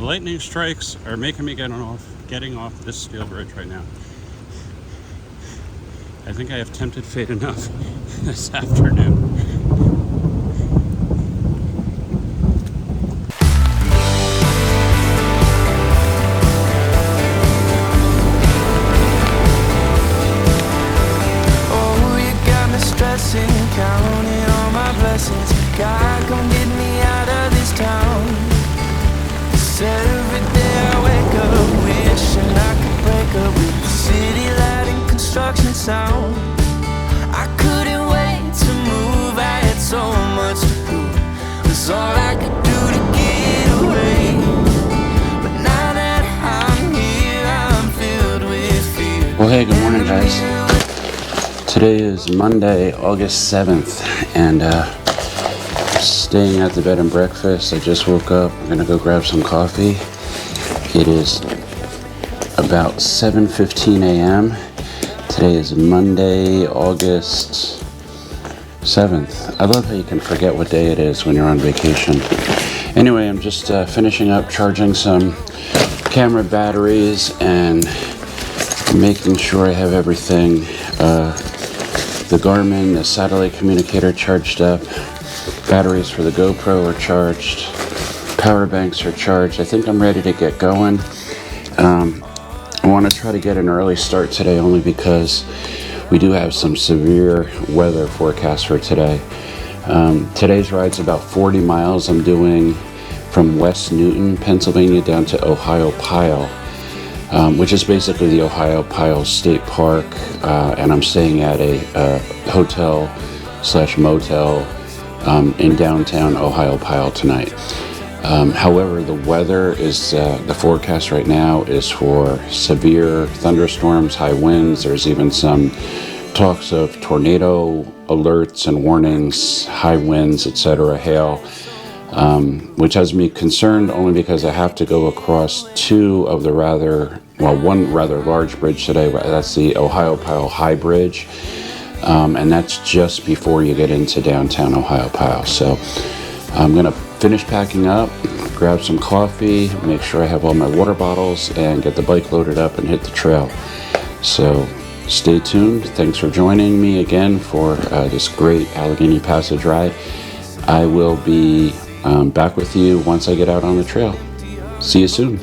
lightning strikes are making me getting off this steel bridge right now. I think I have tempted fate enough this afternoon. Counting all my blessings, God, come get me out of this town. 'Cause every day I wake up wishing I could break up with the city light and construction sound. I couldn't wait to move, I had so much to prove. Was all I could do to get away. But now that I'm here, I'm filled with fear. Well, hey, good morning, guys. Today is Monday, August 7th, and staying at the bed and breakfast. I just woke up. I'm gonna go grab some coffee. It is about 7:15 a.m. Today is Monday, August 7th. I love how you can forget what day it is when you're on vacation. Anyway, I'm just finishing up charging some camera batteries and making sure I have everything. The Garmin, the satellite communicator charged up, batteries for the GoPro are charged, power banks are charged. I think I'm ready to get going. I want to try to get an early start today only because we do have some severe weather forecast for today. Today's ride's about 40 miles. I'm doing from West Newton, Pennsylvania down to Ohiopyle. Which is basically the Ohiopyle State Park, and I'm staying at a hotel/motel in downtown Ohiopyle tonight. However, the weather is, the forecast right now is for severe thunderstorms, high winds. There's even some talks of tornado alerts and warnings, high winds, etc., hail. Which has me concerned only because I have to go across one rather large bridge today. That's the Ohiopyle High Bridge, and that's just before you get into downtown Ohiopyle. So I'm going to finish packing up, grab some coffee, make sure I have all my water bottles, and get the bike loaded up and hit the trail. So stay tuned. Thanks for joining me again for this great Allegheny Passage ride. I will be back with you once I get out on the trail. See you soon.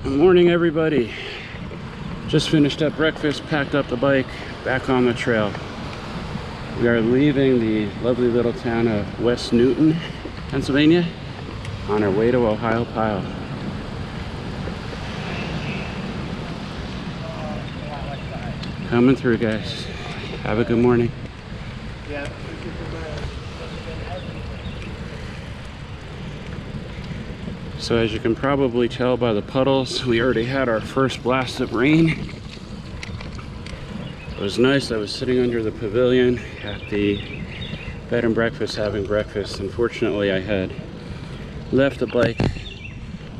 Good morning, everybody. Just finished up breakfast, packed up the bike, back on the trail. We are leaving the lovely little town of West Newton, Pennsylvania, on our way to Ohiopyle. Coming through, guys. Have a good morning. So as you can probably tell by the puddles, we already had our first blast of rain. It was nice. I was sitting under the pavilion at the bed and breakfast having breakfast. Unfortunately, I had left the bike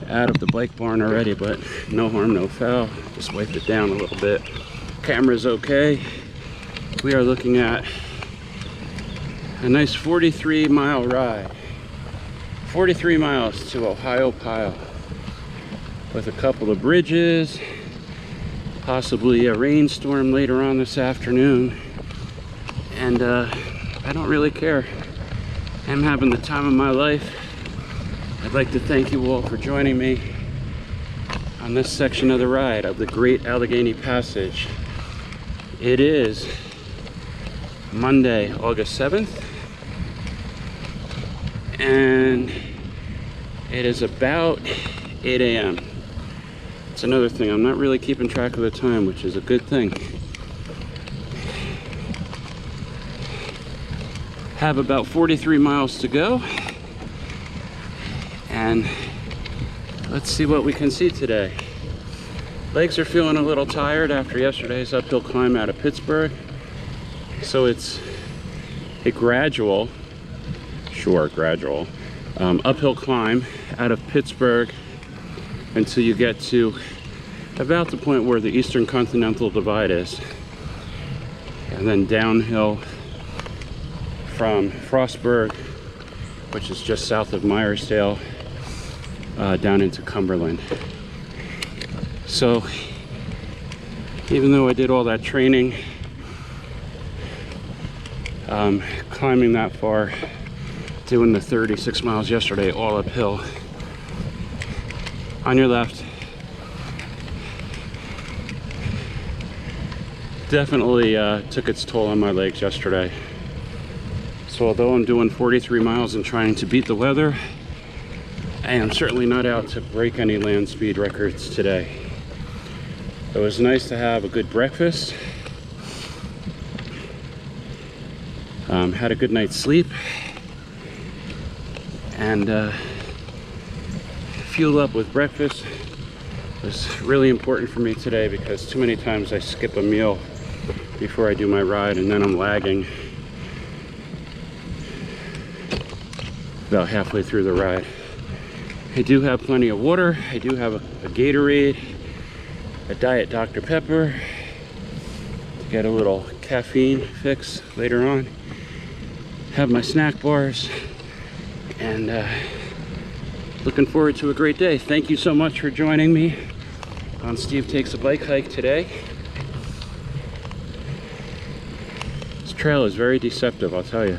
out of the bike barn already, but no harm, no foul. Just wiped it down a little bit. Camera's okay. We are looking at a nice 43-mile ride. 43 miles to Ohiopyle with a couple of bridges, possibly a rainstorm later on this afternoon. And I don't really care. I'm having the time of my life. I'd like to thank you all for joining me on this section of the ride of the Great Allegheny Passage. It is Monday, August 7th, and it is about 8 a.m. It's another thing, I'm not really keeping track of the time, which is a good thing. Have about 43 miles to go, and let's see what we can see today. Legs are feeling a little tired after yesterday's uphill climb out of Pittsburgh, so it's a gradual uphill climb out of Pittsburgh until you get to about the point where the Eastern Continental Divide is, and then downhill from Frostburg, which is just south of Myersdale, down into Cumberland. So even though I did all that training, climbing that far, doing the 36 miles yesterday all uphill, on your left, definitely took its toll on my legs yesterday. So although I'm doing 43 miles and trying to beat the weather, I am certainly not out to break any land speed records today. It was nice to have a good breakfast. Had a good night's sleep. And fuel up with breakfast was really important for me today, because too many times I skip a meal before I do my ride, and then I'm lagging about halfway through the ride. I do have plenty of water. I do have a Gatorade, a Diet Dr. Pepper to get a little caffeine fix later on. Have my snack bars, and looking forward to a great day. Thank you so much for joining me on Steve Takes a Bike Hike today. This trail is very deceptive, I'll tell you.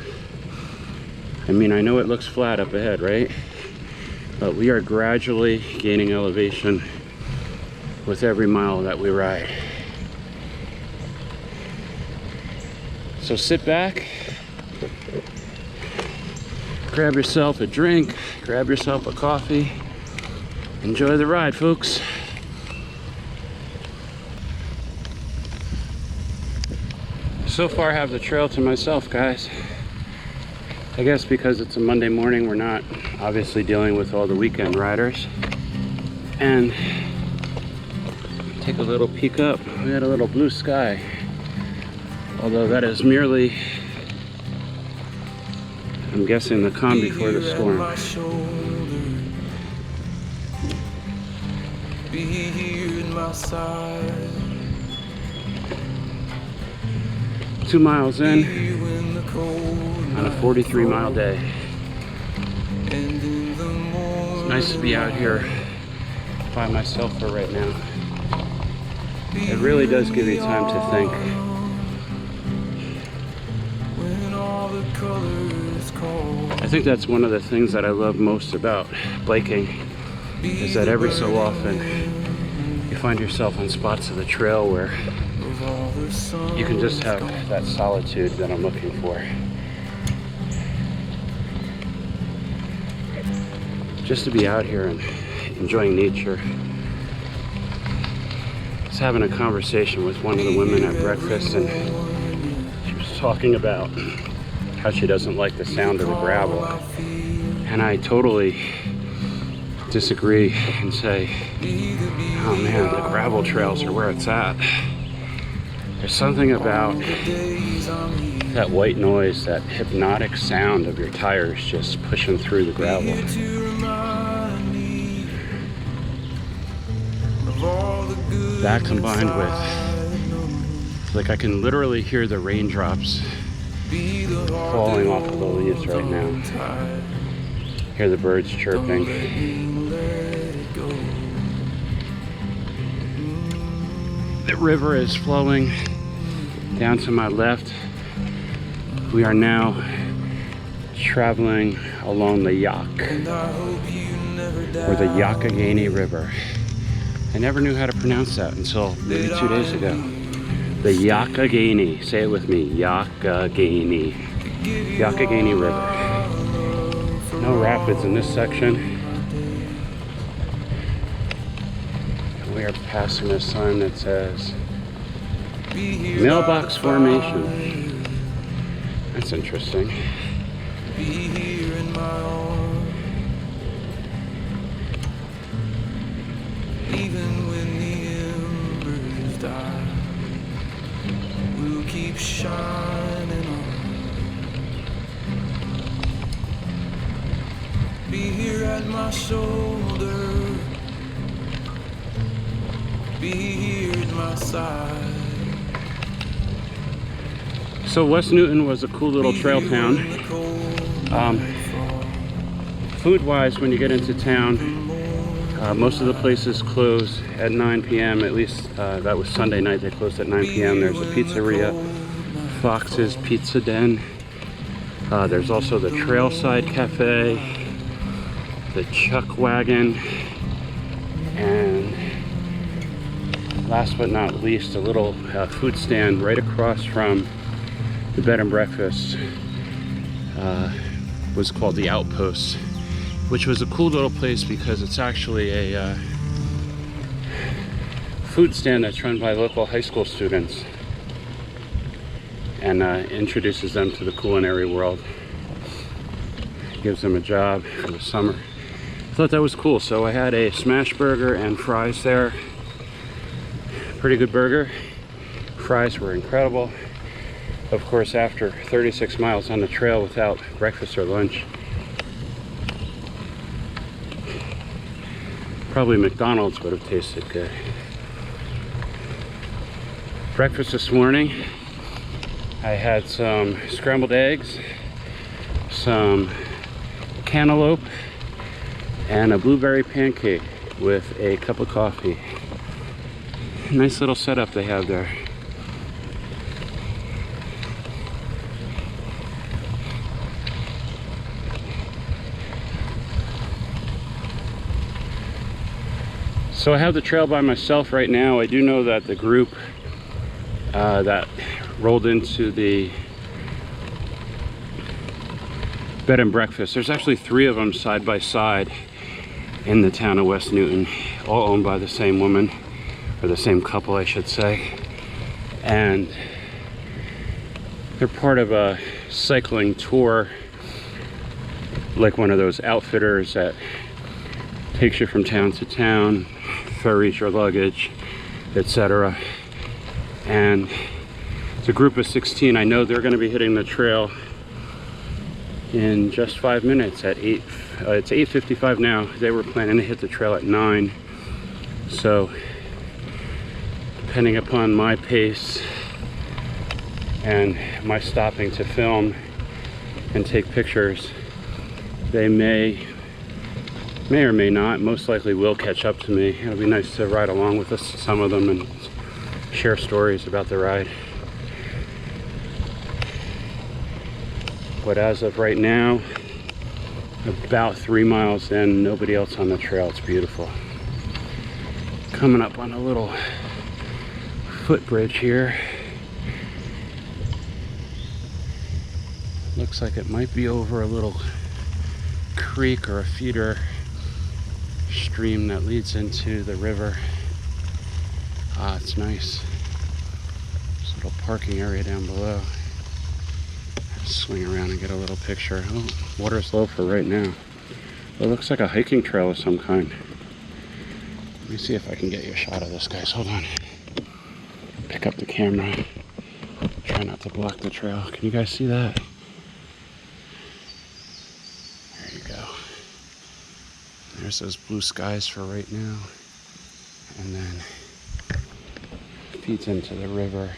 I mean, I know it looks flat up ahead, right? But we are gradually gaining elevation with every mile that we ride. So sit back, grab yourself a drink, grab yourself a coffee, enjoy the ride, folks. So far I have the trail to myself, guys. I guess because it's a Monday morning, we're not obviously dealing with all the weekend riders. And take a little peek up. We got a little blue sky, although that is merely, I'm guessing, the calm before the storm. Be here in my side. 2 miles in on a 43-mile day. It's nice to be out here by myself for right now. It really does give you time to think. I think that's one of the things that I love most about biking, is that every so often you find yourself on spots of the trail where you can just have that solitude that I'm looking for. Just to be out here and enjoying nature. I was having a conversation with one of the women at breakfast, and she was talking about how she doesn't like the sound of the gravel. And I totally disagree and say, oh man, the gravel trails are where it's at. There's something about that white noise, that hypnotic sound of your tires just pushing through the gravel. That combined with, like, I can literally hear the raindrops falling off of the leaves right now. Hear the birds chirping. The river is flowing down to my left. We are now traveling along the Yak, or the Allegheny River. I never knew how to pronounce that until maybe 2 days ago. The Allegheny. Say it with me. Allegheny. Allegheny River. No rapids in this section. We are passing a sign that says Mailbox Formation. That's interesting. Be here in my arms, even when the embers die, we'll keep shining on. Be here at my shoulder, be here at my side. So West Newton was a cool little trail town. Food-wise, when you get into town, most of the places close at 9 p.m. At least that was Sunday night. They closed at 9 p.m. There's a pizzeria, Fox's Pizza Den. There's also the Trailside Cafe, the Chuck Wagon, and last but not least, a little food stand right across from the bed and breakfast. Was called the Outpost, which was a cool little place because it's actually a food stand that's run by local high school students and introduces them to the culinary world. Gives them a job for the summer. I thought that was cool, so I had a smash burger and fries there. Pretty good burger. Fries were incredible. Of course, after 36 miles on the trail without breakfast or lunch, probably McDonald's would have tasted good. Breakfast this morning, I had some scrambled eggs, some cantaloupe, and a blueberry pancake with a cup of coffee. Nice little setup they have there. So I have the trail by myself right now. I do know that the group that rolled into the bed and breakfast, there's actually 3 of them side by side in the town of West Newton, all owned by the same woman, or the same couple I should say. And they're part of a cycling tour, like one of those outfitters that takes you from town to town, ferries your luggage, etc. And it's a group of 16. I know they're going to be hitting the trail in just 5 minutes at 8. It's 8:55 now. They were planning to hit the trail at 9. So depending upon my pace and my stopping to film and take pictures, they may or may not, most likely will catch up to me. It'll be nice to ride along with us, some of them, and share stories about the ride. But as of right now, about 3 miles in, nobody else on the trail. It's beautiful. Coming up on a little footbridge here. Looks like it might be over a little creek or a feeder stream that leads into the river. It's nice. There's a little parking area down below. Swing around and get a little picture. Oh, water's low for right now. It looks like a hiking trail of some kind. Let me see if I can get you a shot of this, guys. Hold on. Pick up the camera. Try not to block the trail. Can you guys see that? There you go. There's those blue skies for right now. And then feeds into the river,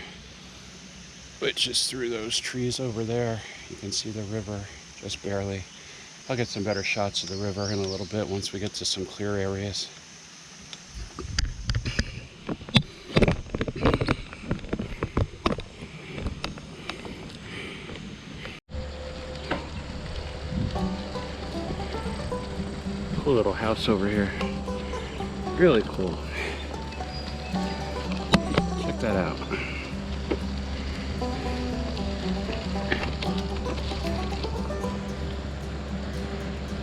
which is through those trees over there. You can see the river just barely. I'll get some better shots of the river in a little bit once we get to some clear areas. Cool little house over here. Really cool. Check that out.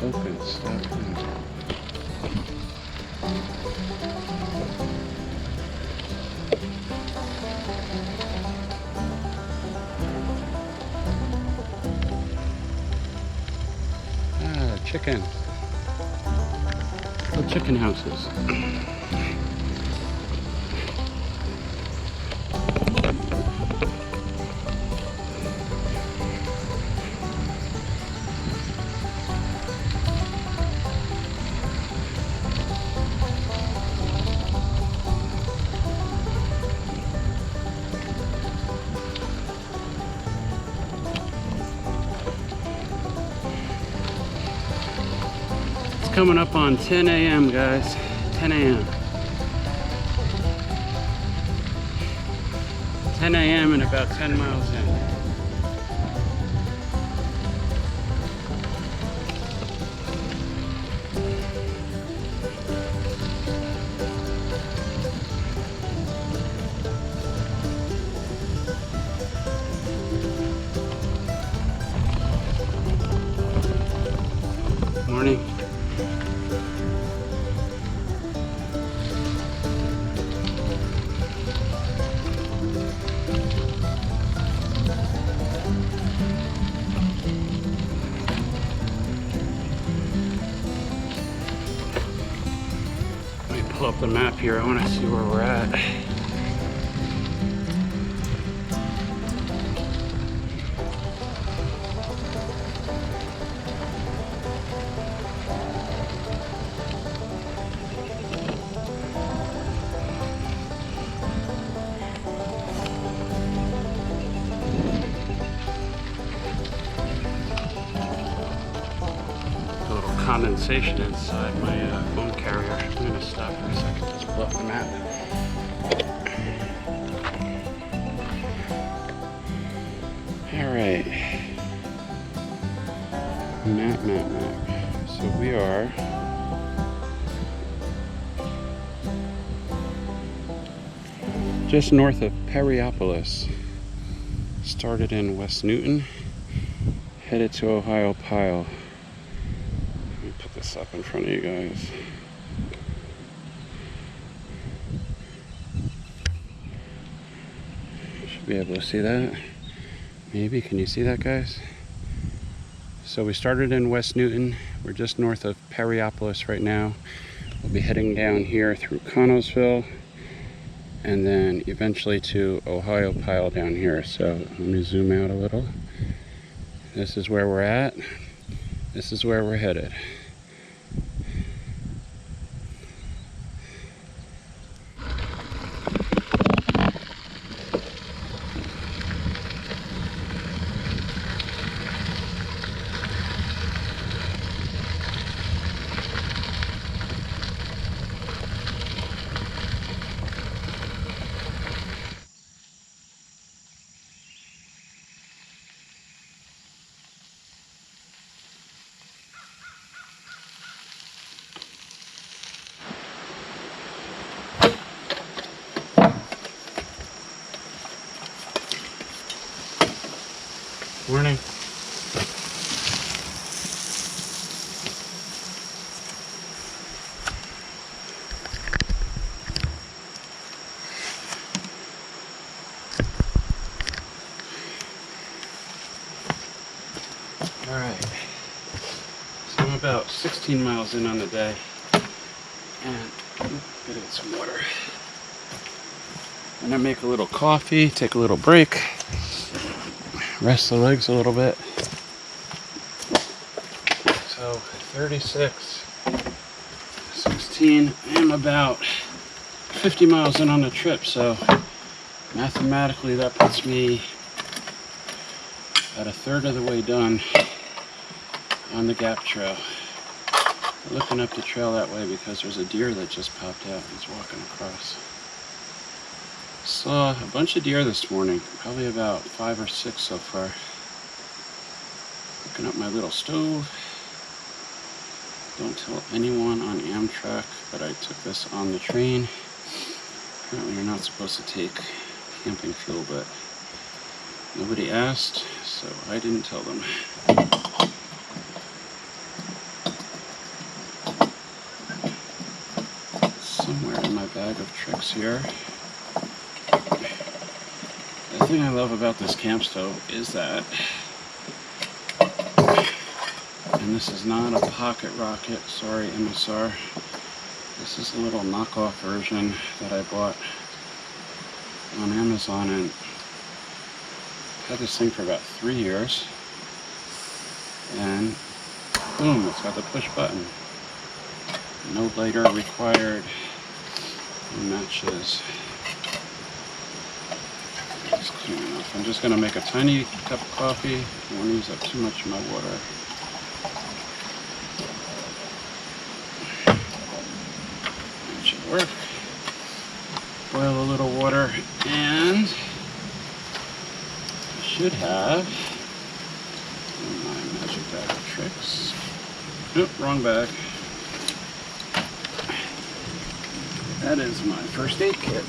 Open stuff. Chicken. Little chicken houses. Coming up on 10 a.m. guys, 10 a.m. 10 a.m. and about 10 miles in. Morning. Pull up the map here. I want to see where we're at. A little condensation inside my phone carrier. I'm going to stop for a second. Just pull up the map. Alright. Map. So we are just north of Perryopolis. Started in West Newton, headed to Ohiopyle. Let me put this up in front of you guys. Should be able to see that. Maybe, can you see that, guys? So we started in West Newton. We're just north of Perryopolis right now. We'll be heading down here through Connellsville and then eventually to Ohiopyle down here. So let me zoom out a little. This is where we're at. This is where we're headed. Morning. All right. So I'm about 16 miles in on the day, and gotta get some water. I'm gonna make a little coffee, take a little break. Rest the legs a little bit. So 36, 16, I'm about 50 miles in on the trip, so mathematically that puts me about a third of the way done on the Gap Trail. I'm looking up the trail that way because there's a deer that just popped out. He's walking across. Saw a bunch of deer this morning, probably about 5 or 6 so far. Looking up my little stove. Don't tell anyone on Amtrak, but I took this on the train. Apparently you're not supposed to take camping fuel, but nobody asked, so I didn't tell them. Somewhere in my bag of tricks here. The thing I love about this camp stove is that, and this is not a pocket rocket, sorry MSR, this is a little knockoff version that I bought on Amazon, and I've had this thing for about 3 years, and boom, it's got the push button. No lighter required, no matches. Just clean enough. I'm just going to make a tiny cup of coffee. I won't use up too much of my water. work. Boil a little water, and I should have my magic bag of tricks. Nope, wrong bag. That is my first aid kit.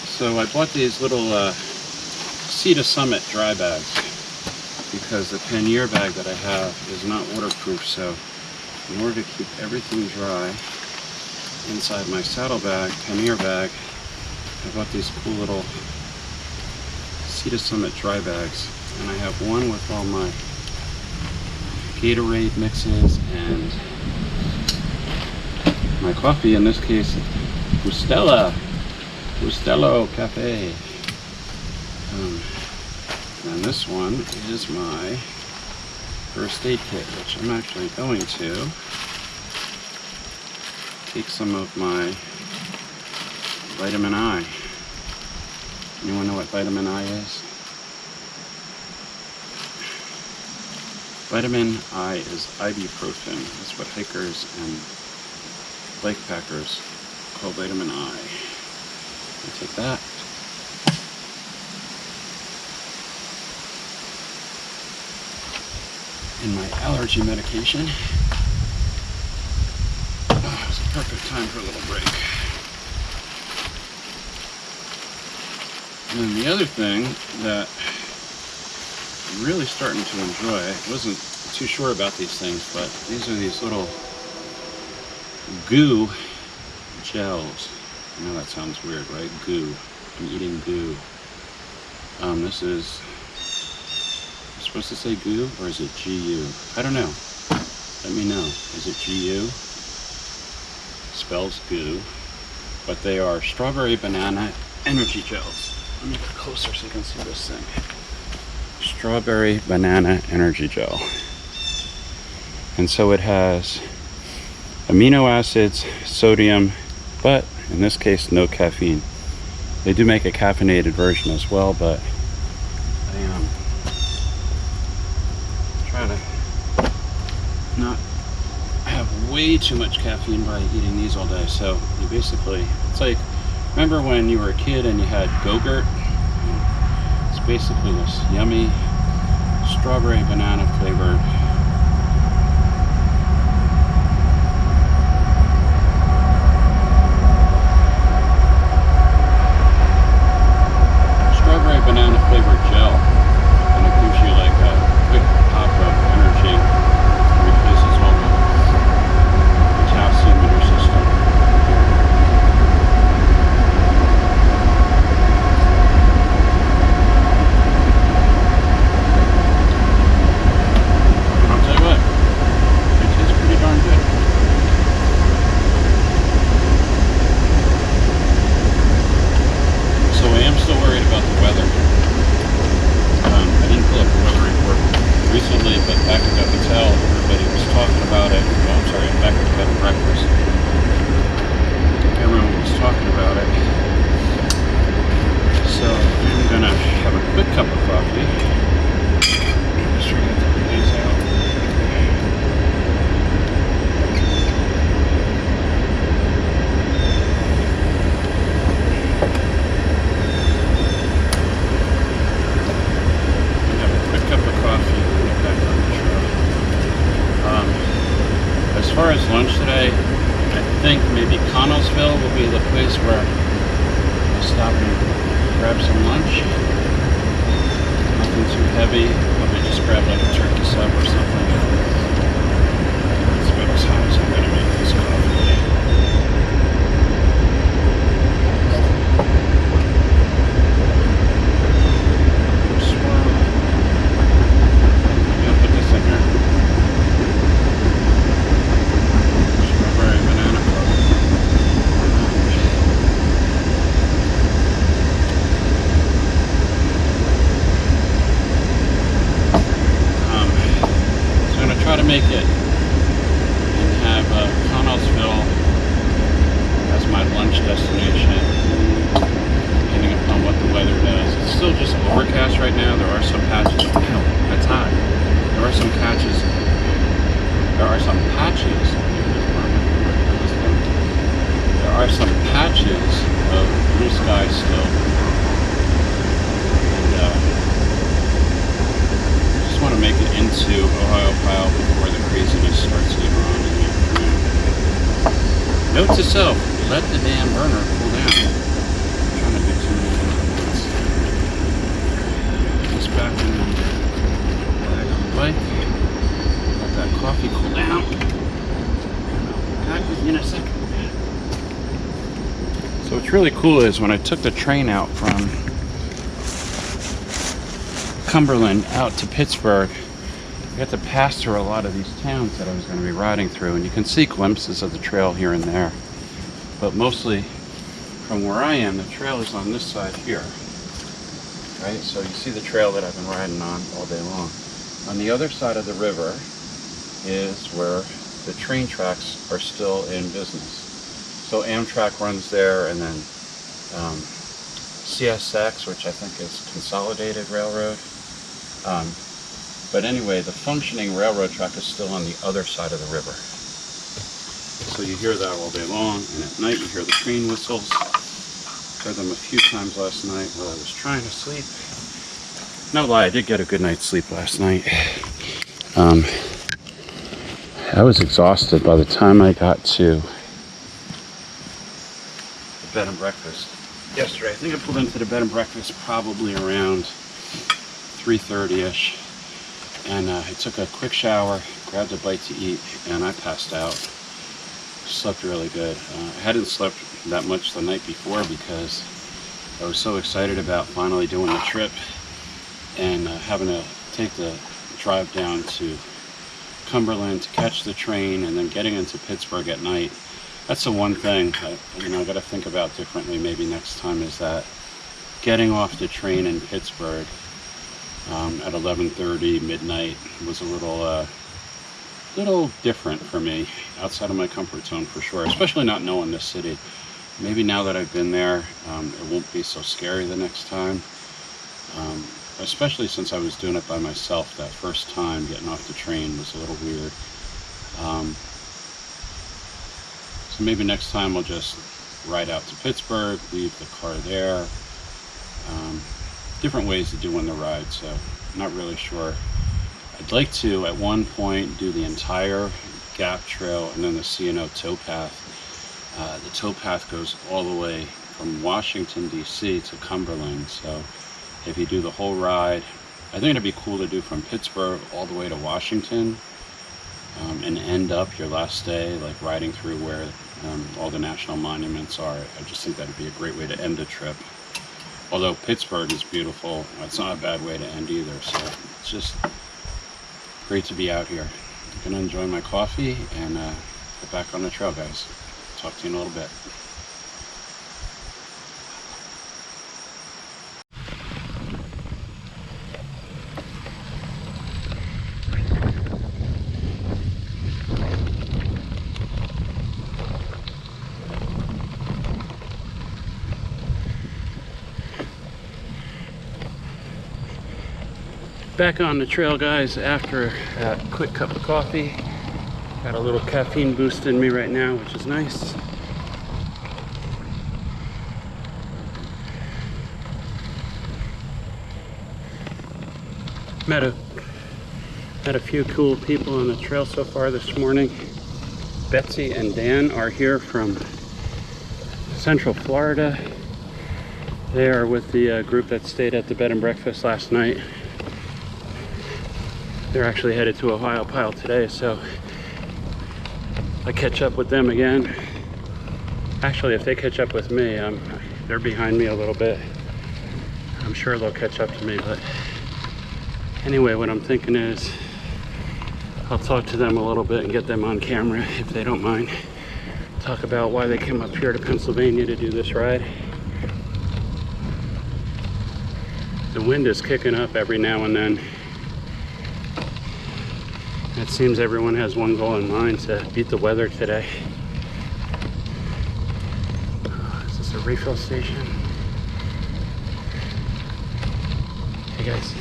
So I bought these little Sea to Summit dry bags because the pannier bag that I have is not waterproof, so in order to keep everything dry inside my saddlebag, pannier bag, I bought these cool little Sea to Summit dry bags, and I have one with all my Gatorade mixes and my coffee, in this case Bustelo Cafe. And this one is my first aid kit, which I'm actually going to take some of my vitamin I. Anyone know what vitamin I is? Vitamin I is ibuprofen. That's what hikers and bike packers call vitamin I. I'll take that. And my allergy medication. Oh, it's a perfect time for a little break. And then the other thing that I'm really starting to enjoy, I wasn't too sure about these things, but these are these little goo gels. I know that sounds weird, right? Goo. I'm eating goo. This is supposed to say goo, or is it GU? I don't know. Let me know. Is it GU? Spells goo. But they are strawberry banana energy gels. Let me get closer so you can see this thing. Strawberry banana energy gel. And so it has amino acids, sodium, but in this case, no caffeine. They do make a caffeinated version as well, but I try to not have way too much caffeine by eating these all day. So you basically, it's like, remember when you were a kid and you had Go-Gurt? It's basically this yummy strawberry banana flavored banana flavored gel, and it gives you like a quick pop of energy, replaces all the potassium in your system. And I'll tell you what, it tastes pretty darn good. So I am still worried about the weather. I didn't pull up a weather report recently, but back at the hotel, everybody was talking about it. Oh, I'm sorry, back at the bed and breakfast. Everyone was talking about it. So I'm gonna have a quick cup of coffee. Just trying to get the blaze out. As far as lunch today, I think maybe Connellsville will be the place where I'll stop and grab some lunch. Nothing too heavy. Probably just grab like a turkey sub or something. That's about as hot as I'm going to make this coffee. Swirl. I'm going to put this in here. Try to make it and have Connellsville as my lunch destination, depending upon what the weather does. It's still just overcast right now. There are some patches. Ew, that's hot. There are some patches. There are some patches. There are some patches of blue sky still. And I just want to make it into Ohiopyle before the craziness starts later on in the afternoon. Note to self, let the damn burner cool down. I'm trying to do too many things at once. Just back in the bag on the bike. Let that coffee cool down. Back with you in a second. So what's really cool is when I took the train out from Cumberland out to Pittsburgh, I got to pass through a lot of these towns that I was going to be riding through, and you can see glimpses of the trail here and there. But mostly from where I am, the trail is on this side here. Right? So you see the trail that I've been riding on all day long. On the other side of the river is where the train tracks are still in business. So Amtrak runs there, and then CSX, which I think is Consolidated Railroad. But anyway, the functioning railroad track is still on the other side of the river. So you hear that all day long, and at night you hear the train whistles. Heard them a few times last night while I was trying to sleep. No lie, I did get a good night's sleep last night. I was exhausted by the time I got to the bed and breakfast yesterday. I think I pulled into the bed and breakfast probably around 3:30ish, and I took a quick shower, grabbed a bite to eat, and I passed out. Slept really good. I hadn't slept that much the night before because I was so excited about finally doing the trip and having to take the drive down to Cumberland to catch the train and then getting into Pittsburgh at night. That's the one thing I got to think about differently maybe next time, is that getting off the train in Pittsburgh at 11:30 midnight was a little different for me, outside of my comfort zone for sure, especially not knowing this city. Maybe now that I've been there, it won't be so scary the next time, especially since I was doing it by myself. That first time getting off the train was a little weird. So maybe next time we'll just ride out to Pittsburgh, leave the car there. Different ways of doing the ride, so I'm not really sure. I'd like to, at one point, do the entire Gap Trail and then the C&O towpath. The towpath goes all the way from Washington, D.C. to Cumberland, so if you do the whole ride, I think it'd be cool to do from Pittsburgh all the way to Washington, and end up your last day like riding through where all the national monuments are. I just think that'd be a great way to end the trip. Although Pittsburgh is beautiful, it's not a bad way to end either, so it's just great to be out here. I'm gonna enjoy my coffee and get back on the trail, guys. Talk to you in a little bit. Back on the trail, guys, after a quick cup of coffee. Got a little caffeine boost in me right now, which is nice. Met a few cool people on the trail so far this morning. Betsy and Dan are here from Central Florida. They are with the group that stayed at the bed and breakfast last night. They're actually headed to Ohiopyle today, so I catch up with them again. Actually, if they catch up with me, they're behind me a little bit. I'm sure they'll catch up to me, but anyway, what I'm thinking is I'll talk to them a little bit and get them on camera if they don't mind. Talk about why they came up here to Pennsylvania to do this ride. The wind is kicking up every now and then. It seems everyone has one goal in mind, to beat the weather today. refill station. Hey guys.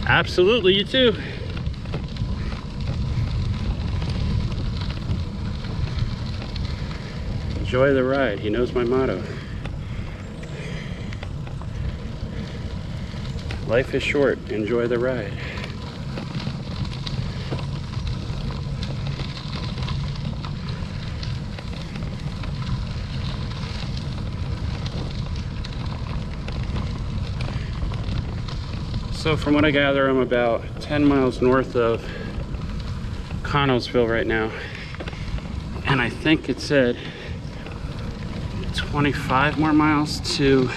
Absolutely, you too. Enjoy the ride. He knows my motto. Life is short. Enjoy the ride. So from what I gather, I'm about 10 miles north of Connellsville right now. And I think it said 25 more miles to,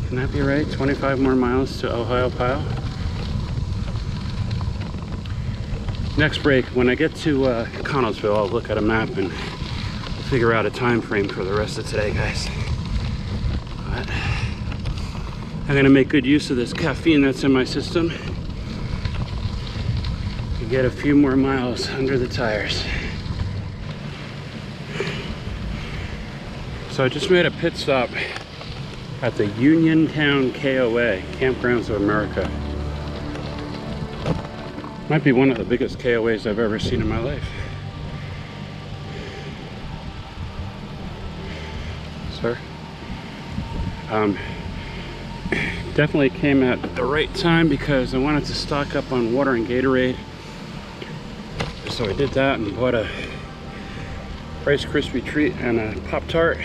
can that be right? 25 more miles to Ohiopyle. Next break, when I get to Connellsville, I'll look at a map and figure out a time frame for the rest of today, guys. But I'm gonna make good use of this caffeine that's in my system to get a few more miles under the tires. So I just made a pit stop at the Uniontown KOA, Campgrounds of America. Might be one of the biggest KOAs I've ever seen in my life. Sir? Definitely came at the right time because I wanted to stock up on water and Gatorade. So I did that and bought a Rice Krispie treat and a Pop-Tart.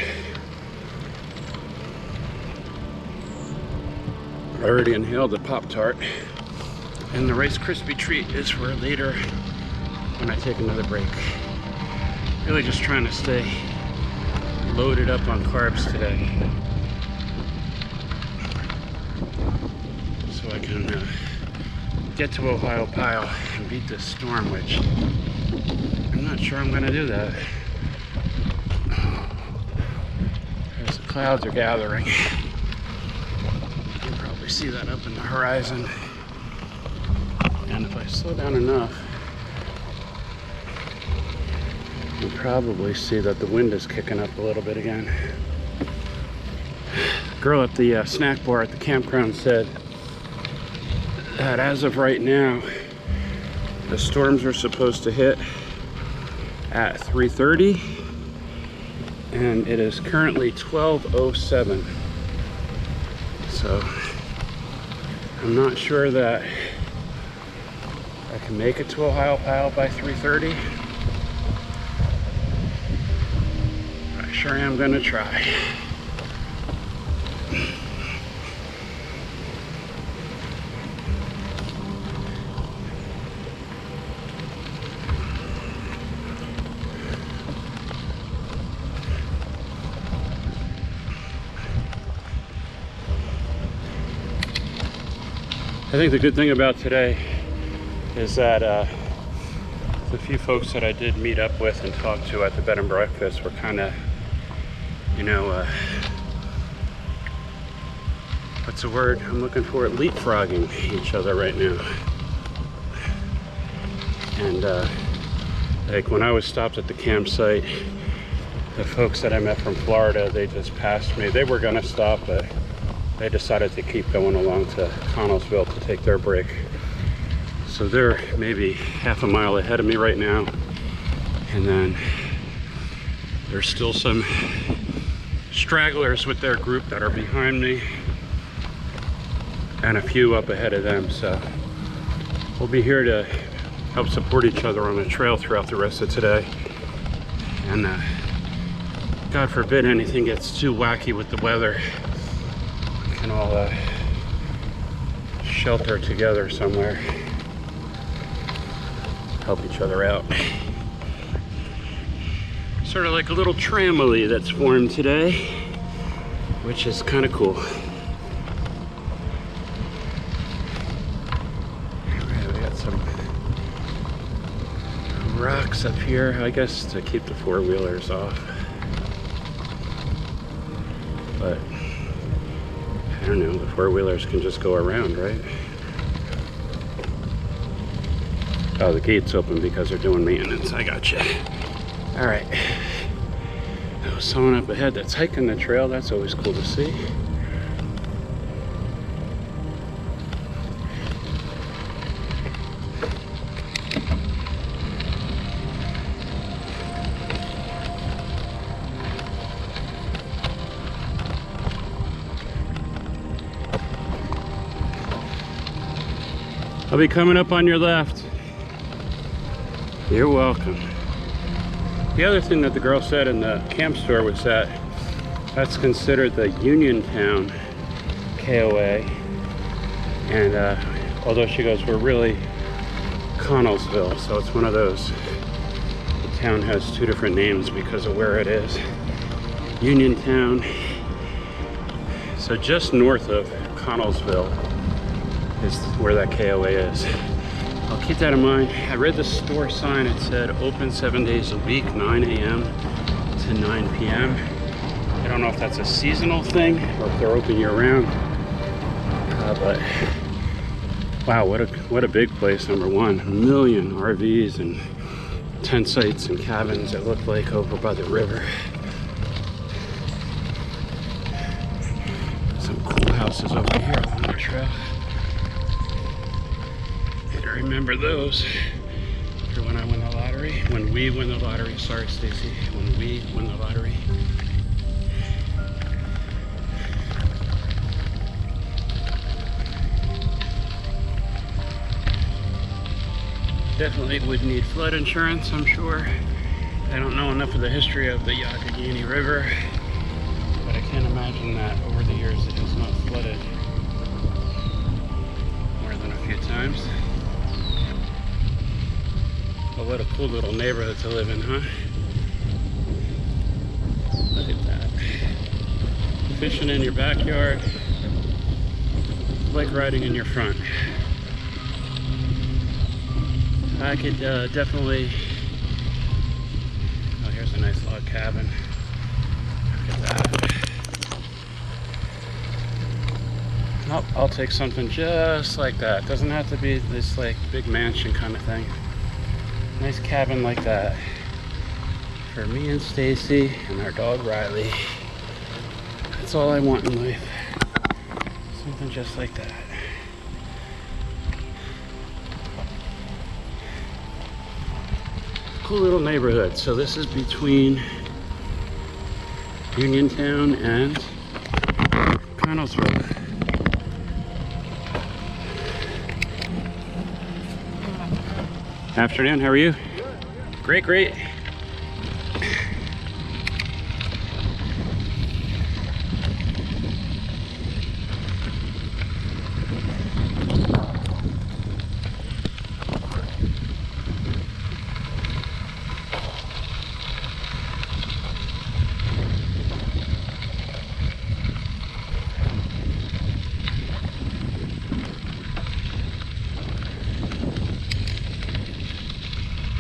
I already inhaled the Pop-Tart, and the Rice Krispie treat is for later when I take another break. Really just trying to stay loaded up on carbs today, so I can get to Ohiopyle and beat this storm, which I'm not sure I'm gonna do that. As the clouds are gathering. You can probably see that up in the horizon. And if I slow down enough, you'll probably see that the wind is kicking up a little bit again. The girl at the snack bar at the campground said that as of right now, the storms are supposed to hit at 3:30, and it is currently 12:07. So I'm not sure that I can make it to Ohiopyle by 3:30. I sure am gonna try. I think the good thing about today is that the few folks that I did meet up with and talk to at the bed and breakfast were kind of, you know, what's the word I'm looking for? Leapfrogging each other right now. And like when I was stopped at the campsite, the folks that I met from Florida, they just passed me. They were gonna stop, but they decided to keep going along to Connellsville to take their break. So they're maybe half a mile ahead of me right now. And then there's still some stragglers with their group that are behind me and a few up ahead of them. So we'll be here to help support each other on the trail throughout the rest of today. And God forbid anything gets too wacky with the weather, we can all shelter together somewhere, help each other out. Sort of like a little tramily that's formed today, which is kind of cool. Alright, we got some rocks up here, I guess to keep the four-wheelers off. But I don't know, the four-wheelers can just go around, right? Oh, the gate's open because they're doing maintenance. I gotcha. All right. That someone up ahead that's hiking the trail. That's always cool to see. I'll be coming up on your left. You're welcome. The other thing that the girl said in the camp store was that that's considered the Uniontown KOA. And although she goes, we're really Connellsville, so it's one of those, the town has two different names because of where it is. Uniontown. So just north of Connellsville is where that KOA is. I'll keep that in mind. I read the store sign. It said open 7 days a week, 9 a.m. to 9 p.m. I don't know if that's a seasonal thing or if they're open year round. But wow, what a big place. Number one, 1 million RVs and tent sites and cabins that look like over by the river. Some cool houses over here along the trail. I remember those for when I win the lottery. When we win the lottery. Sorry, Stacy. When we win the lottery. Definitely would need flood insurance, I'm sure. I don't know enough of the history of the Allegheny River, but I can't imagine that over the years it has not flooded more than a few times. But what a cool little neighborhood to live in, huh? Look at that. Fishing in your backyard, bike riding in your front. I could definitely, oh, here's a nice log cabin. Look at that. Nope, I'll take something just like that. Doesn't have to be this like big mansion kind of thing. Nice cabin like that for me and Stacy and our dog Riley. That's all I want in life. Something just like that. Cool little neighborhood. So this is between Uniontown and Connellsville. Afternoon, how are you? Great, great.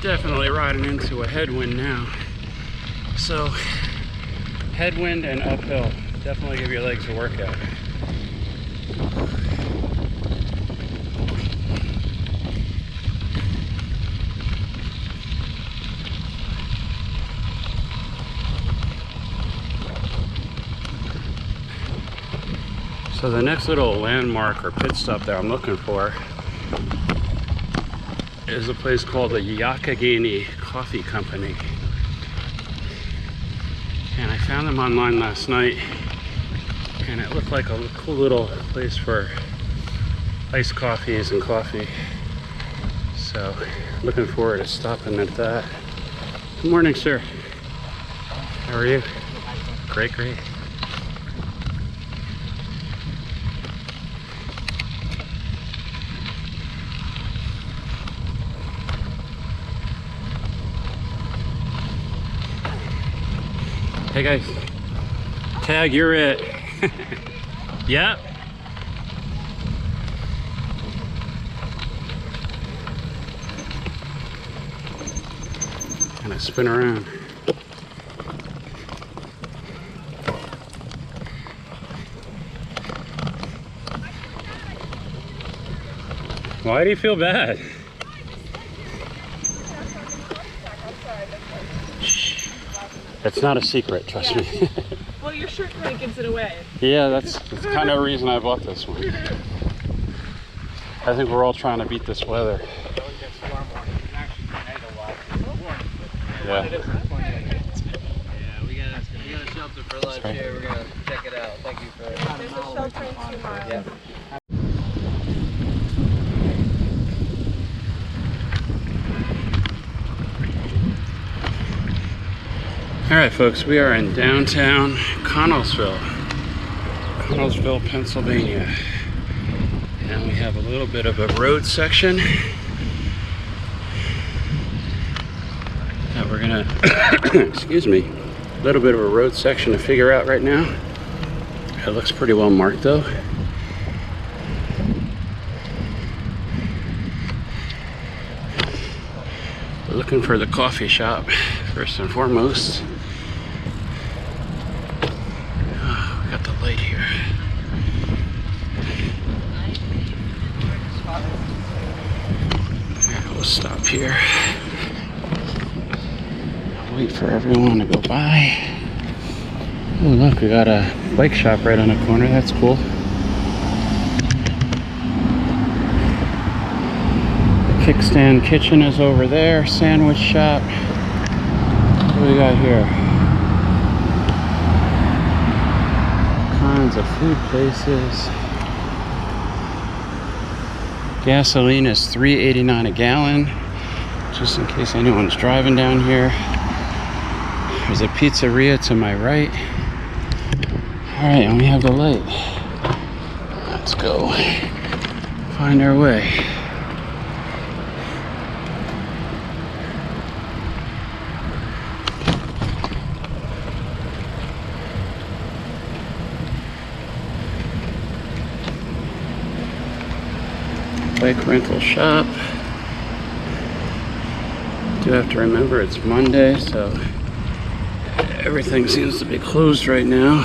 Definitely riding into a headwind now. So headwind and uphill. Definitely give your legs a workout. So the next little landmark or pit stop that I'm looking for is a place called the Allegheny Coffee Company. And I found them online last night and it looked like a cool little place for iced coffees and coffee. So looking forward to stopping at that. Good morning, sir. How are you? Great, great. Hey guys, tag, you're it. Yep. And I spin around. Why do you feel bad? It's not a secret, trust me. Well, your shirt kind of gives it away. Yeah, that's kind of the reason I bought this one. I think we're all trying to beat this weather. Yeah. Yeah, we got a shelter for lunch here. We're gonna check it out. Thank you for. There's a shelter in 2 miles. Yeah. All right, folks, we are in downtown Connellsville, Pennsylvania. And we have a little bit of a road section that we're gonna, excuse me, a little bit of a road section to figure out right now. It looks pretty well marked though. We're looking for the coffee shop first and foremost. Oh, we got the light here. We'll stop here. Wait for everyone to go by. Oh look, we got a bike shop right on the corner. That's cool. The kickstand kitchen is over there. Sandwich shop. What do we got here? All kinds of food places. Gasoline is $3.89 a gallon, just in case anyone's driving down here. There's a pizzeria to my right. All right, and we have the light. Let's go find our way. Bike rental shop. Do have to remember it's Monday, so everything seems to be closed right now.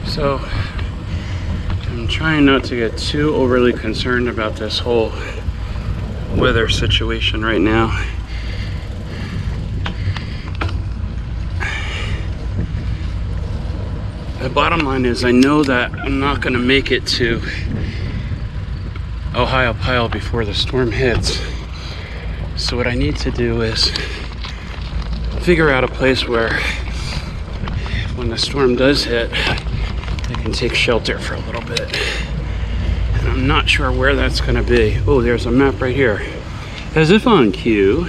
So I'm trying not to get too overly concerned about this whole weather situation right now. The bottom line is I know that I'm not going to make it to Ohiopyle before the storm hits. So what I need to do is figure out a place where when the storm does hit, I can take shelter for a little bit. And I'm not sure where that's going to be. Oh, there's a map right here. As if on cue.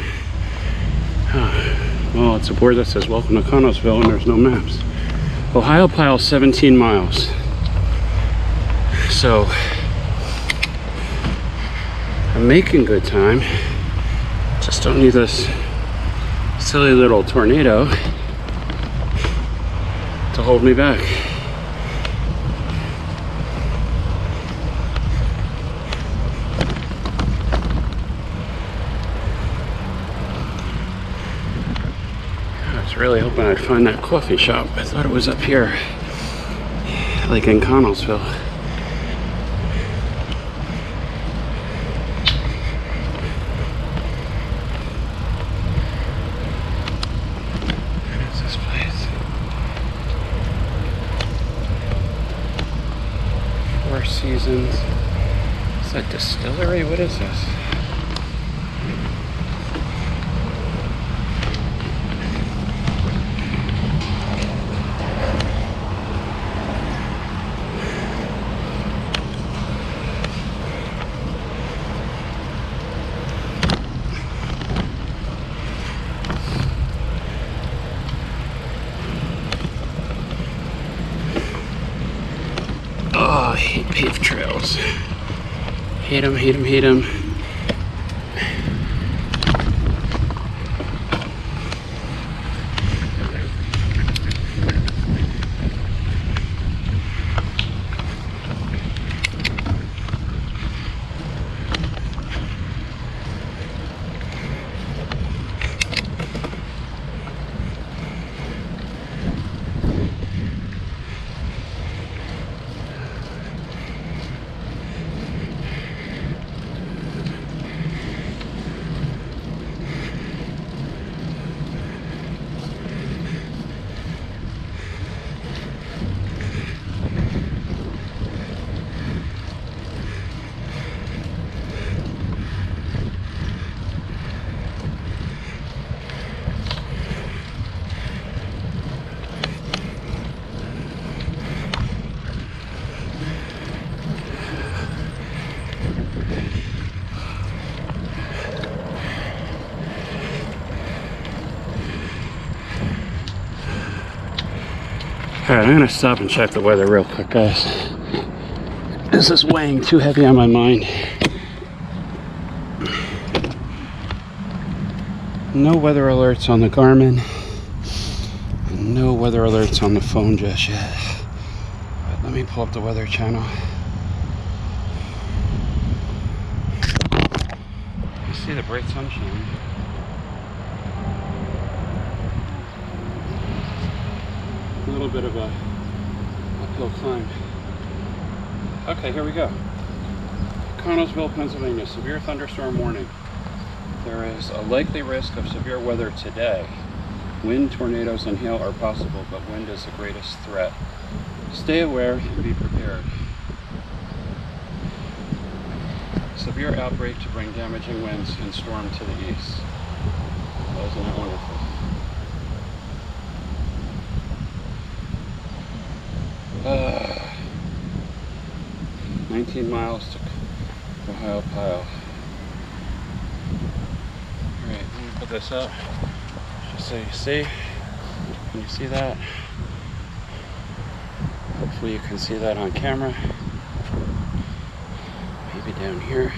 Well, it's a board that says welcome to Connellsville and there's no maps. Ohiopyle 17 miles. So I'm making good time. Just don't need this silly little tornado to hold me back. Really hoping I'd find that coffee shop. I thought it was up here, like in Connellsville. What is this place? Four Seasons. Is that distillery? What is this? Oh, I hate paved trails. Hate them, hate them, hate them. Alright, I'm gonna stop and check the weather real quick, guys. This is weighing too heavy on my mind. No weather alerts on the Garmin. No weather alerts on the phone just yet. But let me pull up the weather channel. You see the bright sunshine. A little bit of a uphill climb. Okay, here we go. Connellsville, Pennsylvania, severe thunderstorm warning. There is a likely risk of severe weather today. Wind, tornadoes, and hail are possible, but wind is the greatest threat. Stay aware and be prepared. Severe outbreak to bring damaging winds and storm to the east. Isn't that wonderful? 19 miles to Ohiopyle. Alright, let me put this up just so you see. Can you see that? Hopefully you can see that on camera. Maybe down here.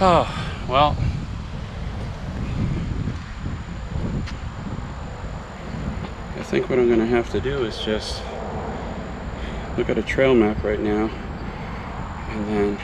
Oh, well. I think what I'm going to have to do is just look at a trail map right now and then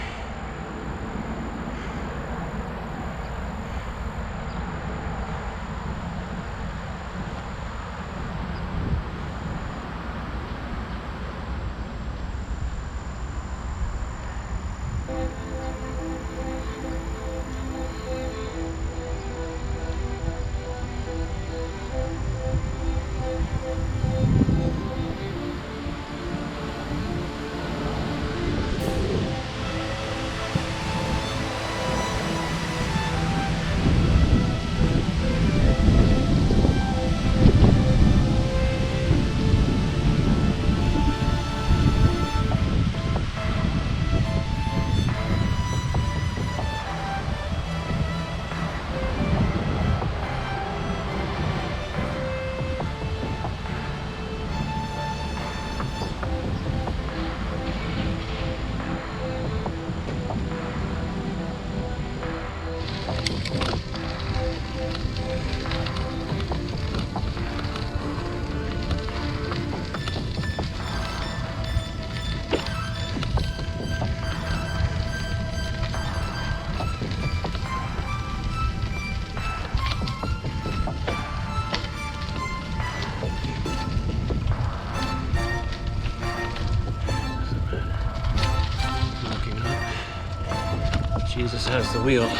Jesus has the wheel.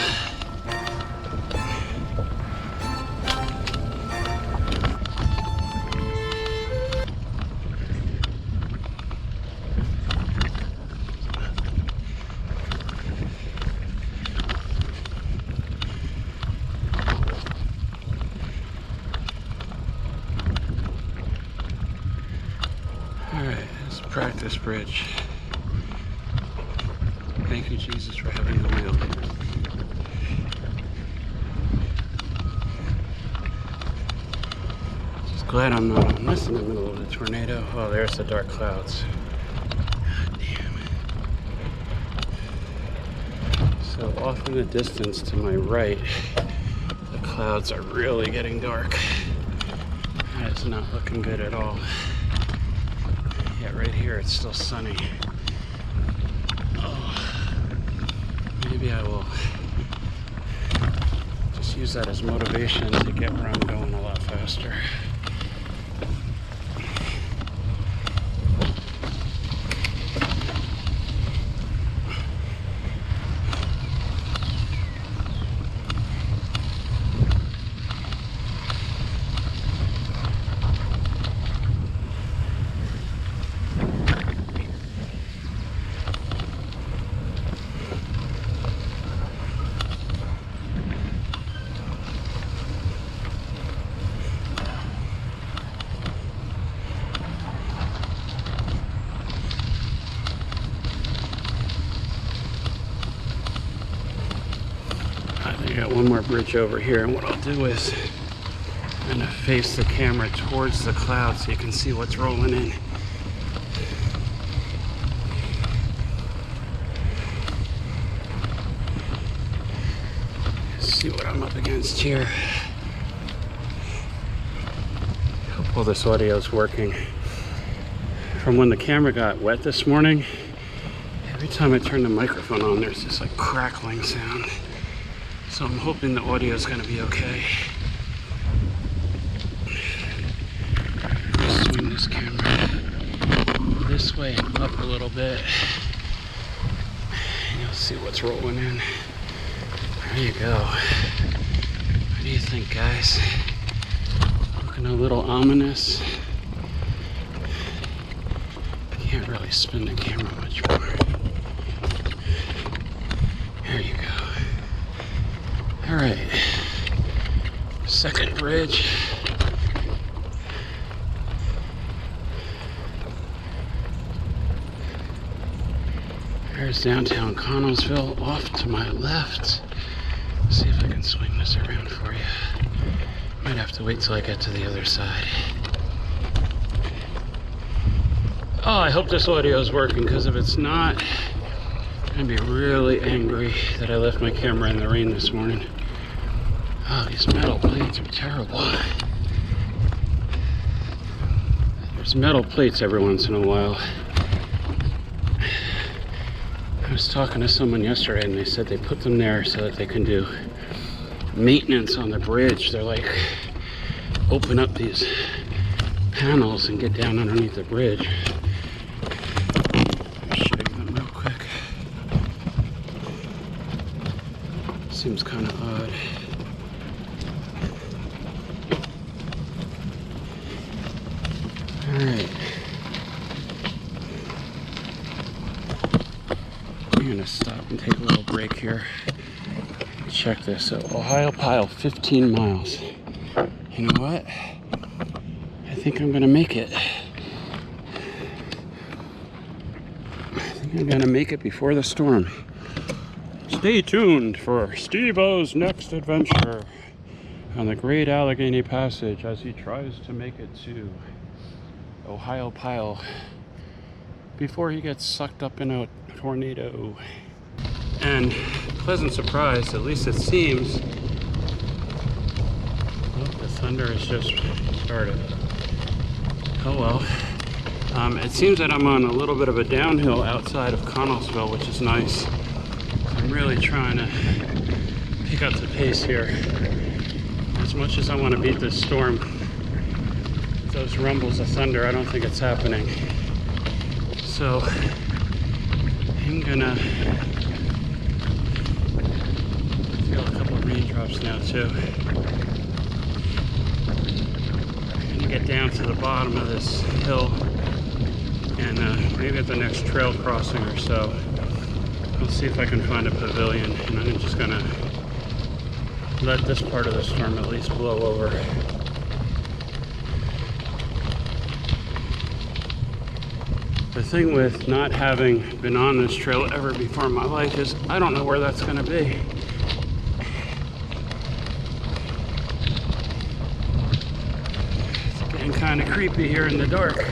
All right, it's a practice bridge. Thank you, Jesus, for having the wheel. Just glad I'm not on this in the middle of the tornado. Oh, there's the dark clouds. God damn it. So off in the distance to my right, the clouds are really getting dark. That is not looking good at all. Yeah, right here it's still sunny. Maybe I will just use that as motivation to get where I'm going a lot faster. I got one more bridge over here, and what I'll do is I'm gonna face the camera towards the cloud so you can see what's rolling in. Let's see what I'm up against here. Hope all this audio is working. From when the camera got wet this morning, every time I turn the microphone on, there's this like crackling sound. So I'm hoping the audio is gonna be okay. Swing this camera this way and up a little bit. And you'll see what's rolling in. There you go. What do you think, guys? Looking a little ominous. Can't really spin the camera much more. There you go. All right. Second bridge. There's downtown Connellsville off to my left. Let's see if I can swing this around for you. Might have to wait till I get to the other side. Oh, I hope this audio is working, because if it's not, I'm gonna be really angry that I left my camera in the rain this morning. Oh, these metal plates are terrible. There's metal plates every once in a while. I was talking to someone yesterday and they said they put them there so that they can do maintenance on the bridge. They're like, open up these panels and get down underneath the bridge. I'll show you them real quick. Seems kind of odd. All right. I'm gonna stop and take a little break here. Check this. So Ohiopyle, 15 miles. You know what? I think I'm gonna make it. I think I'm gonna make it before the storm. Stay tuned for Steve-O's next adventure on the Great Allegheny Passage as he tries to make it to Ohiopyle before he gets sucked up in a tornado. And pleasant surprise, at least it seems. Oh, the thunder has just started. Oh well. It seems that I'm on a little bit of a downhill outside of Connellsville, which is nice. I'm really trying to pick up the pace here. As much as I want to beat this storm, those rumbles of thunder, I don't think it's happening. So I'm gonna feel a couple of raindrops now too. I'm gonna get down to the bottom of this hill and maybe at the next trail crossing or so, I'll see if I can find a pavilion, and I'm just gonna let this part of the storm at least blow over. The thing with not having been on this trail ever before in my life is I don't know where that's gonna be. It's getting kind of creepy here in the dark.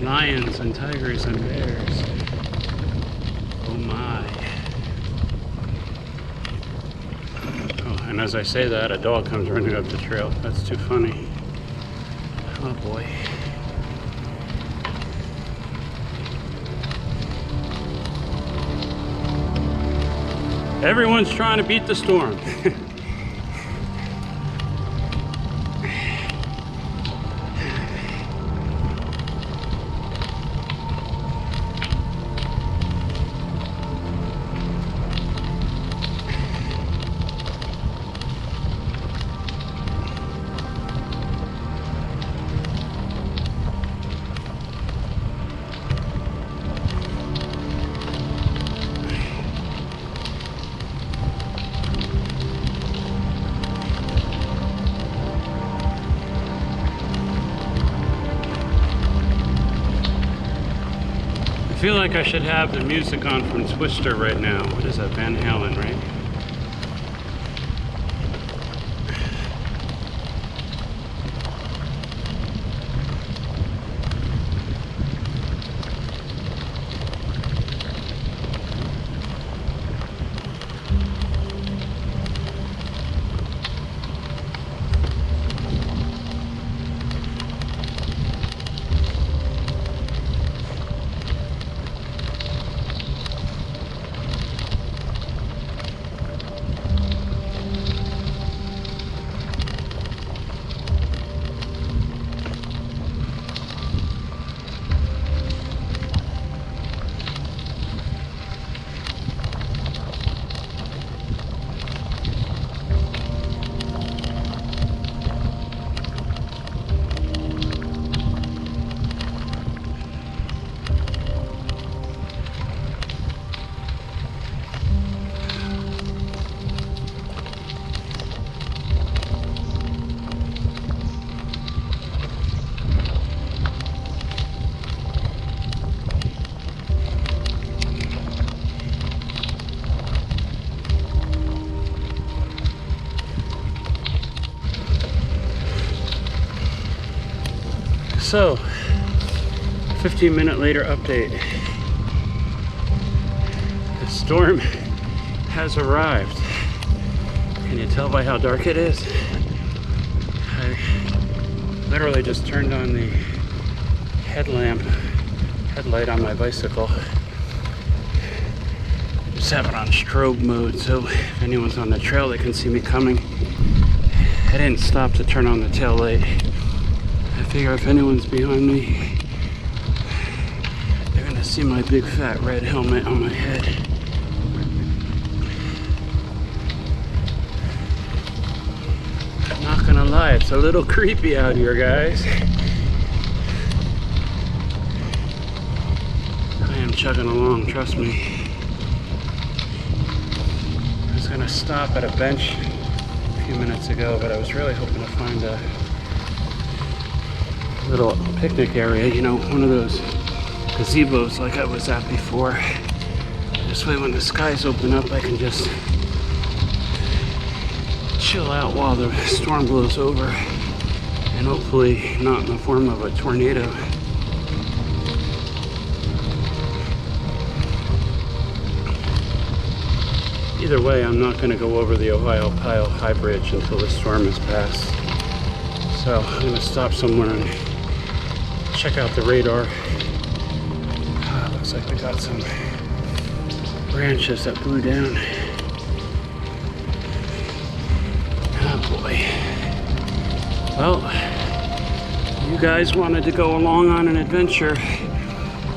Lions and tigers and bears. Oh my. Oh, and as I say that, a dog comes running up the trail. That's too funny. Oh boy. Everyone's trying to beat the storm. I feel like I should have the music on from Twister right now. What is that, Van Halen, right? So, 15-minute later update. The storm has arrived. Can you tell by how dark it is? I literally just turned on the headlight on my bicycle. Just have it on strobe mode, so if anyone's on the trail, they can see me coming. I didn't stop to turn on the tail light. I figure if anyone's behind me, they're gonna see my big fat red helmet on my head. I'm not gonna lie, it's a little creepy out here, guys. I am chugging along, trust me. I was gonna stop at a bench a few minutes ago, but I was really hoping to find a little picnic area, you know, one of those gazebos like I was at before. This way when the skies open up, I can just chill out while the storm blows over, and hopefully not in the form of a tornado. Either way, I'm not going to go over the Ohiopyle High Bridge until the storm has passed. So I'm going to stop somewhere and check out the radar. Looks like we got some branches that blew down. Oh boy. Well, you guys wanted to go along on an adventure.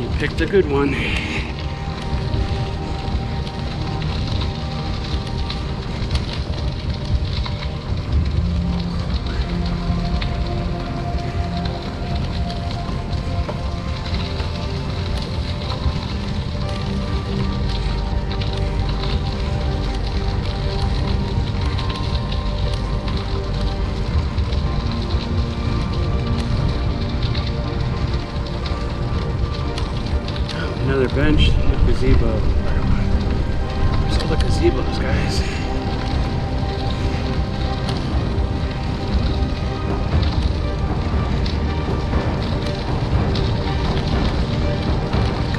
You picked a good one. Another bench, a gazebo. Where's all the gazebos, guys?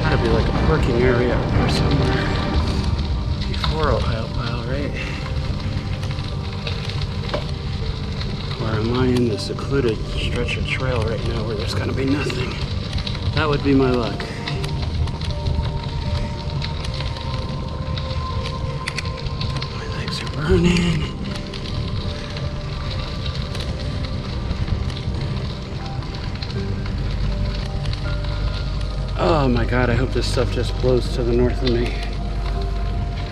Gotta be like a parking area up there somewhere. Before Ohiopyle, right? Or am I in the secluded stretch of trail right now where there's gonna be nothing? That would be my luck. Burning. Oh my god, I hope this stuff just blows to the north of me.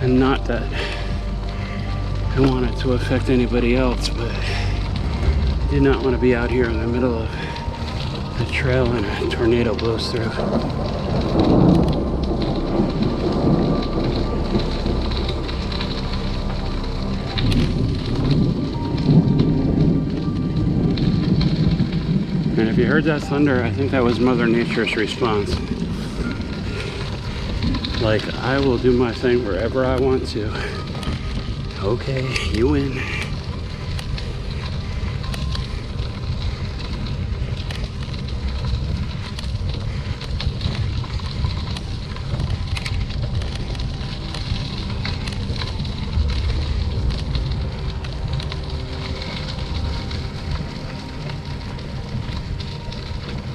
And not that I want it to affect anybody else, but I did not want to be out here in the middle of the trail and a tornado blows through. And if you heard that thunder, I think that was Mother Nature's response. Like, I will do my thing wherever I want to. Okay, you win.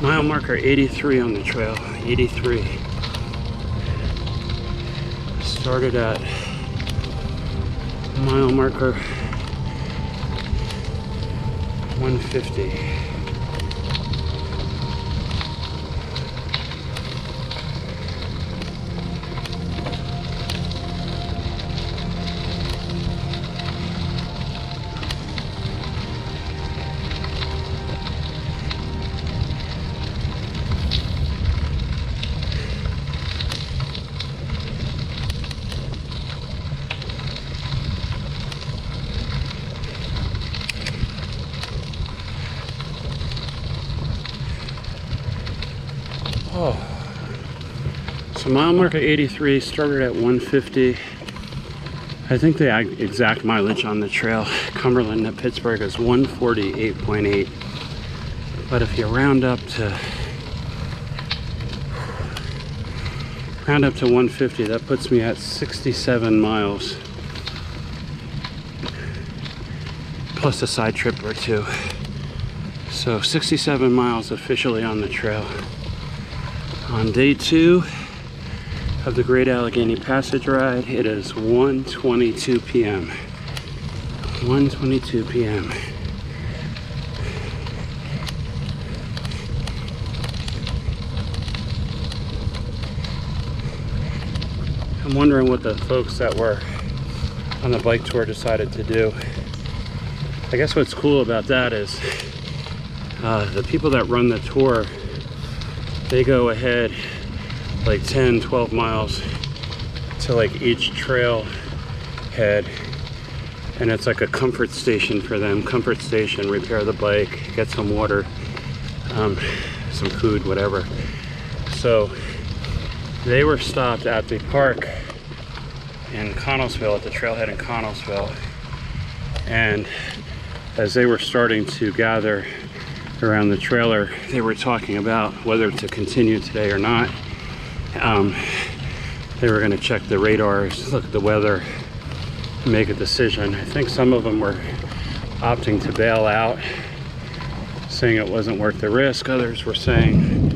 Mile marker 83 on the trail, 83. Started at mile marker 150. Oh, so mile marker 83 started at 150. I think the exact mileage on the trail, Cumberland to Pittsburgh, is 148.8. But if you round up to 150, that puts me at 67 miles. Plus a side trip or two. So 67 miles officially on the trail. On day 2 of the Great Allegheny Passage ride, it is 1:22 p.m. 1:22 p.m. I'm wondering what the folks that were on the bike tour decided to do. I guess what's cool about that is the people that run the tour, they go ahead like 10, 12 miles to like each trail head, and it's like a comfort station for them. Comfort station, repair the bike, get some water, some food, whatever. So they were stopped at the park in Connellsville, at the trailhead in Connellsville, and as they were starting to gather around the trailer, they were talking about whether to continue today or not. They were going to check the radars, look at the weather, make a decision. I think some of them were opting to bail out, saying it wasn't worth the risk. Others were saying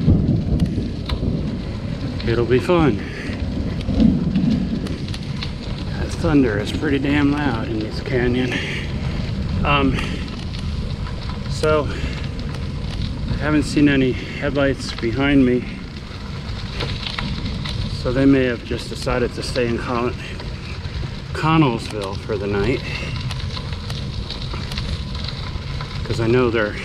it'll be fun. That thunder is pretty damn loud in this canyon. So I haven't seen any headlights behind me, so they may have just decided to stay in Connellsville for the night, because I know they're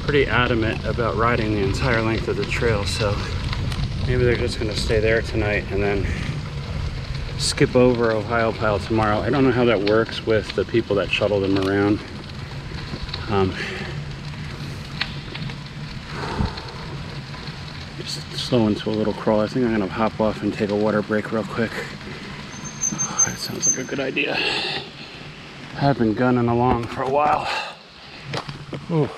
pretty adamant about riding the entire length of the trail. So maybe they're just going to stay there tonight and then skip over Ohiopyle tomorrow. I don't know how that works with the people that shuttle them around. Just slow into a little crawl. I think I'm going to hop off and take a water break real quick. Oh, that sounds like a good idea. I've been gunning along for a while. Ooh.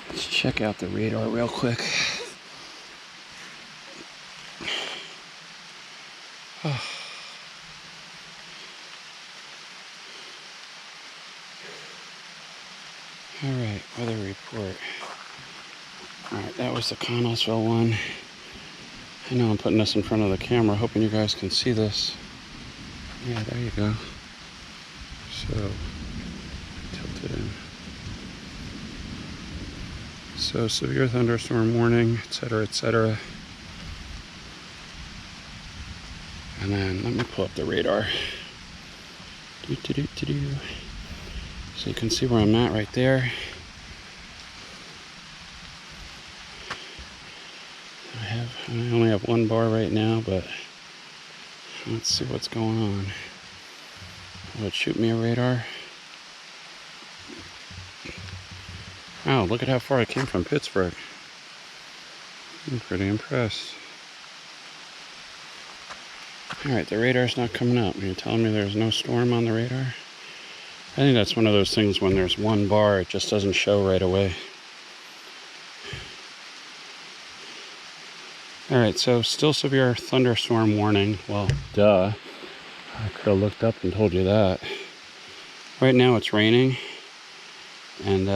Let's check out the radar real quick. Oh. All right, weather report. All right, that was the Connellsville one. I know I'm putting this in front of the camera, hoping you guys can see this. Yeah, there you go. So, tilt it in. So, severe thunderstorm warning, etc., etc. And then let me pull up the radar. So you can see where I'm at right there. I only have one bar right now, but let's see what's going on. Will it shoot me a radar? Wow, look at how far I came from Pittsburgh. I'm pretty impressed. Alright, the radar's not coming up. You're telling me there's no storm on the radar? I think that's one of those things when there's one bar, it just doesn't show right away. Alright, so still severe thunderstorm warning. Well, duh. I could have looked up and told you that. Right now it's raining. And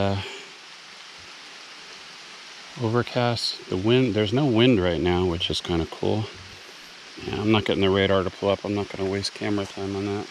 overcast. The wind, there's no wind right now, which is kind of cool. Yeah, I'm not getting the radar to pull up. I'm not going to waste camera time on that.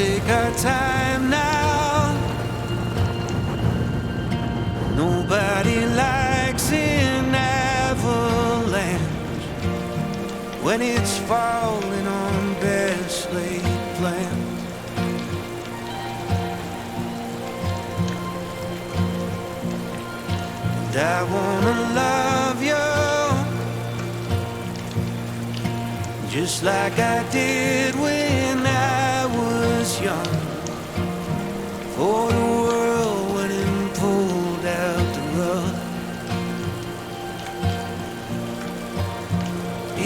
take our time now. Nobody likes an avalanche when it's falling on best laid plans. And I wanna love you just like I did when I was young. For the world went and pulled out the rug.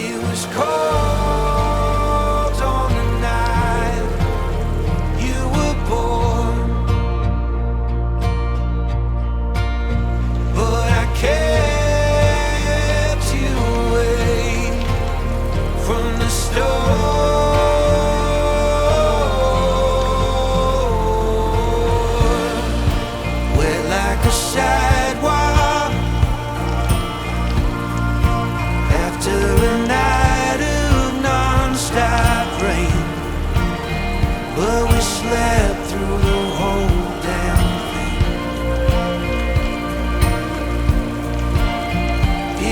It was cold on the night you were born, but I kept you away from the storm. Wet like a sidewalk after a night of non-stop rain, but we slept through the whole damn thing.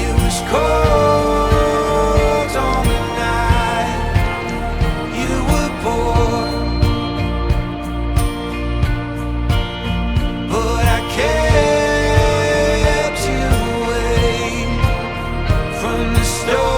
It was cold on the night you were born, but I kept you away from the storm.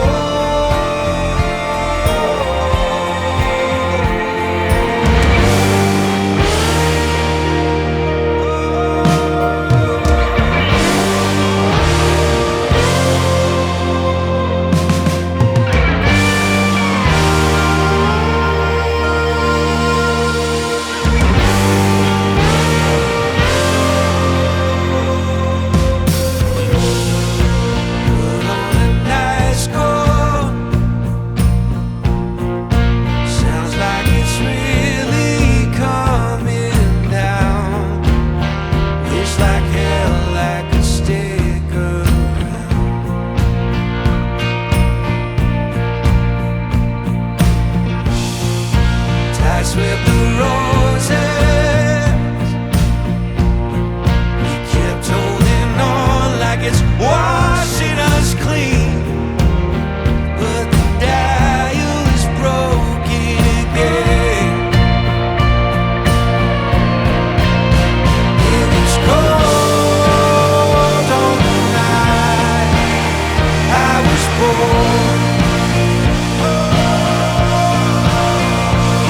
Put on a nice coat, sounds like it's really coming down. Wish like hell I could stick around. Tides with the roses, we kept holding on like it's washing us clean, but the dial is broken again. It was cold on the night I was born.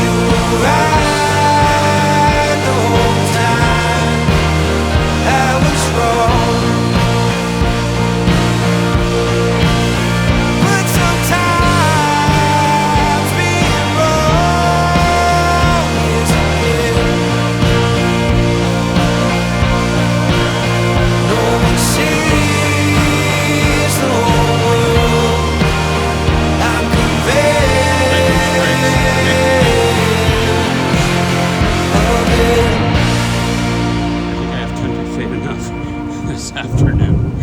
You were right the whole time. I was wrong, but sometimes being wrong is a gift. No one sees the whole world. I'm convinced of it. I think I have country fade enough this afternoon.